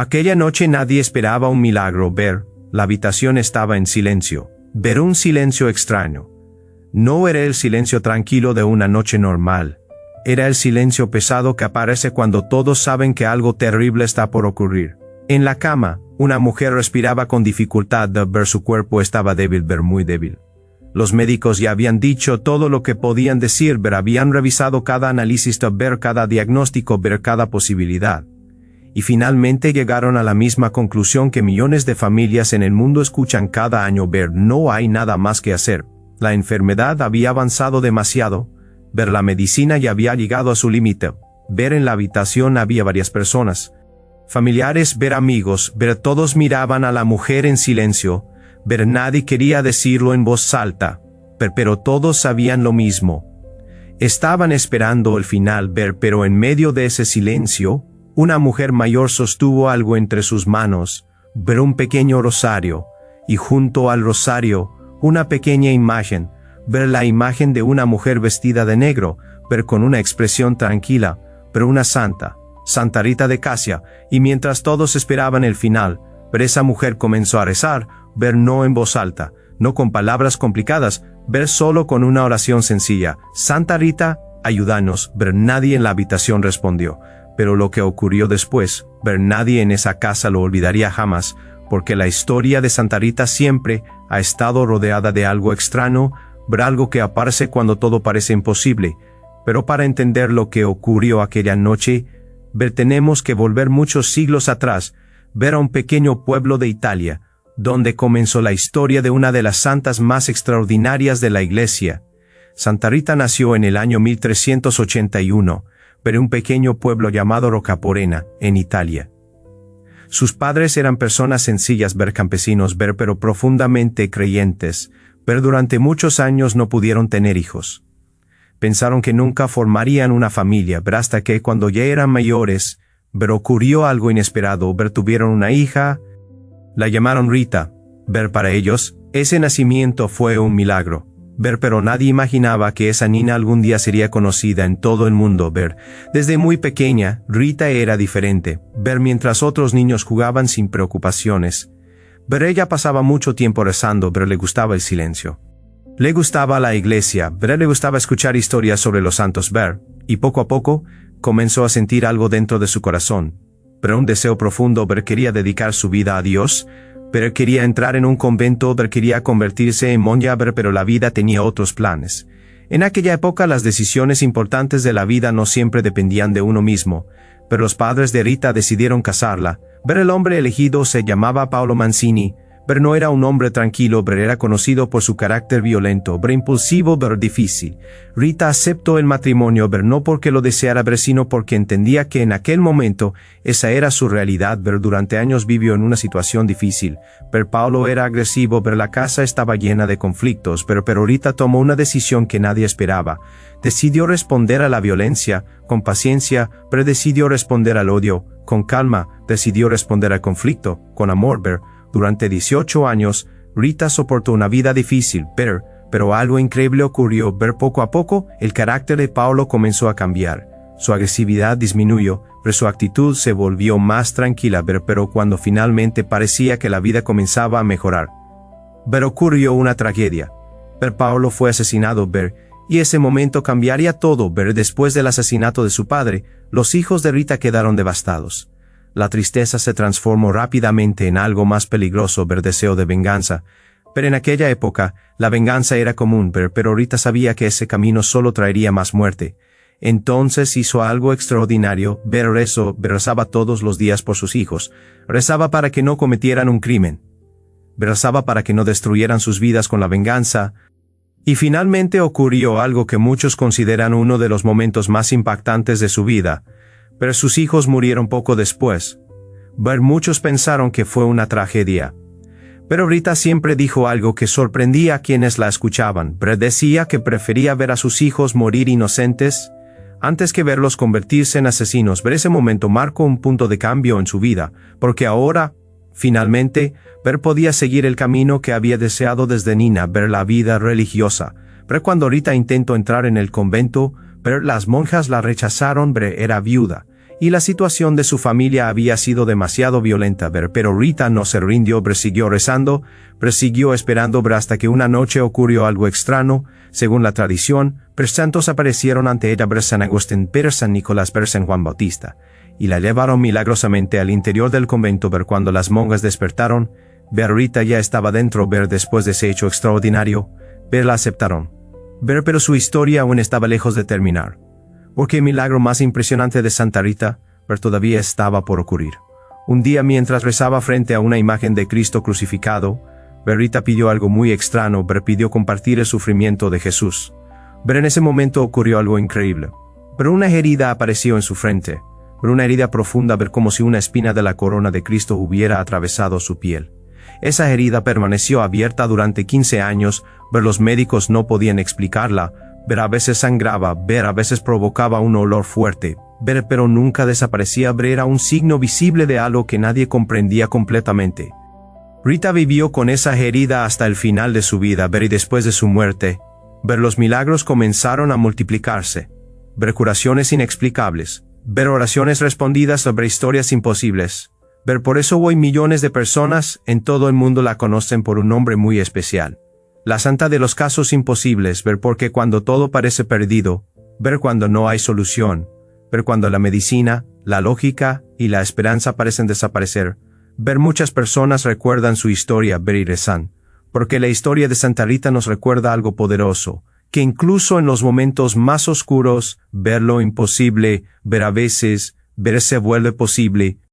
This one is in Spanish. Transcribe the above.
Aquella noche nadie esperaba un milagro. La habitación estaba en silencio. Un silencio extraño. No era el silencio tranquilo de una noche normal. Era el silencio pesado que aparece cuando todos saben que algo terrible está por ocurrir. En la cama, una mujer respiraba con dificultad. Su cuerpo estaba débil, muy débil. Los médicos ya habían dicho todo lo que podían decir. Habían revisado cada análisis, cada diagnóstico, cada posibilidad. Y finalmente llegaron a la misma conclusión que millones de familias en el mundo escuchan cada año. No hay nada más que hacer. La enfermedad había avanzado demasiado. La medicina ya había llegado a su límite. En la habitación había varias personas. Familiares, amigos, todos miraban a la mujer en silencio. Nadie quería decirlo en voz alta. Pero todos sabían lo mismo. Estaban esperando el final. Pero en medio de ese silencio, una mujer mayor sostuvo algo entre sus manos. Un pequeño rosario. Y junto al rosario, una pequeña imagen. La imagen de una mujer vestida de negro, con una expresión tranquila, una santa, Santa Rita de Casia, y mientras todos esperaban el final, esa mujer comenzó a rezar, no en voz alta, no con palabras complicadas, solo con una oración sencilla: Santa Rita, ayúdanos. Nadie en la habitación respondió, pero lo que ocurrió después, nadie en esa casa lo olvidaría jamás, porque la historia de Santa Rita siempre ha estado rodeada de algo extraño, algo que aparece cuando todo parece imposible. Pero para entender lo que ocurrió aquella noche, tenemos que volver muchos siglos atrás, a un pequeño pueblo de Italia, donde comenzó la historia de una de las santas más extraordinarias de la Iglesia. Santa Rita nació en el año 1381, en un pequeño pueblo llamado Rocaporena, en Italia. Sus padres eran personas sencillas, campesinos, pero profundamente creyentes. Pero durante muchos años no pudieron tener hijos. Pensaron que nunca formarían una familia, hasta que cuando ya eran mayores, ocurrió algo inesperado. Tuvieron una hija, la llamaron Rita. Para ellos, ese nacimiento fue un milagro. Pero nadie imaginaba que esa niña algún día sería conocida en todo el mundo. Desde muy pequeña, Rita era diferente. Mientras otros niños jugaban sin preocupaciones, ella pasaba mucho tiempo rezando. Le gustaba el silencio. Le gustaba la iglesia. Le gustaba escuchar historias sobre los santos. Y poco a poco, comenzó a sentir algo dentro de su corazón. Un deseo profundo. Quería dedicar su vida a Dios. Quería entrar en un convento. Quería convertirse en monja. Pero la vida tenía otros planes. En aquella época las decisiones importantes de la vida no siempre dependían de uno mismo. Pero los padres de Rita decidieron casarla. El hombre elegido se llamaba Paolo Mancini. No era un hombre tranquilo. Era conocido por su carácter violento, impulsivo, difícil. Rita aceptó el matrimonio, no porque lo deseara, sino porque entendía que en aquel momento esa era su realidad. Durante años vivió en una situación difícil. Paolo era agresivo. La casa estaba llena de conflictos. Pero Rita tomó una decisión que nadie esperaba. Decidió responder a la violencia con paciencia. Decidió responder al odio con calma. Decidió responder al conflicto con amor. Durante 18 años, Rita soportó una vida difícil, pero algo increíble ocurrió. Poco a poco, el carácter de Paolo comenzó a cambiar. Su agresividad disminuyó, su actitud se volvió más tranquila. Pero cuando finalmente parecía que la vida comenzaba a mejorar, ocurrió una tragedia. Paolo fue asesinado. Y ese momento cambiaría todo. Después del asesinato de su padre, los hijos de Rita quedaron devastados. La tristeza se transformó rápidamente en algo más peligroso. Deseo de venganza. En aquella época, la venganza era común. Pero Rita sabía que ese camino solo traería más muerte. Entonces hizo algo extraordinario. Rezaba todos los días por sus hijos. Rezaba para que no cometieran un crimen. Rezaba para que no destruyeran sus vidas con la venganza. Y finalmente ocurrió algo que muchos consideran uno de los momentos más impactantes de su vida. Pero sus hijos murieron poco después. Muchos pensaron que fue una tragedia. Pero Rita siempre dijo algo que sorprendía a quienes la escuchaban. Decía que prefería ver a sus hijos morir inocentes antes que verlos convertirse en asesinos. Ese momento marcó un punto de cambio en su vida, porque ahora, finalmente, podía seguir el camino que había deseado desde niña, la vida religiosa. Cuando Rita intentó entrar en el convento, las monjas la rechazaron. Era viuda, y la situación de su familia había sido demasiado violenta, pero Rita no se rindió, siguió rezando, siguió esperando hasta que una noche ocurrió algo extraño. Según la tradición, santos aparecieron ante ella, San Agustín, San Nicolás, San Juan Bautista, y la llevaron milagrosamente al interior del convento. Cuando las monjas despertaron, Rita ya estaba dentro. Después de ese hecho extraordinario, la aceptaron. Pero su historia aún estaba lejos de terminar, porque el milagro más impresionante de Santa Rita todavía estaba por ocurrir. Un día, mientras rezaba frente a una imagen de Cristo crucificado, Rita pidió algo muy extraño. Pidió compartir el sufrimiento de Jesús. En ese momento ocurrió algo increíble. Una herida apareció en su frente, una herida profunda, como si una espina de la corona de Cristo hubiera atravesado su piel. Esa herida permaneció abierta durante 15 años, los médicos no podían explicarla. A veces sangraba, a veces provocaba un olor fuerte, pero nunca desaparecía. Era un signo visible de algo que nadie comprendía completamente. Rita vivió con esa herida hasta el final de su vida, y después de su muerte, los milagros comenzaron a multiplicarse. Curaciones inexplicables, oraciones respondidas sobre historias imposibles. Por eso hoy millones de personas en todo el mundo la conocen por un nombre muy especial: la santa de los casos imposibles. Porque cuando todo parece perdido, cuando no hay solución, cuando la medicina, la lógica y la esperanza parecen desaparecer, muchas personas recuerdan su historia, y rezan. Porque la historia de Santa Rita nos recuerda algo poderoso, que incluso en los momentos más oscuros, ver lo imposible, a veces, se vuelve posible,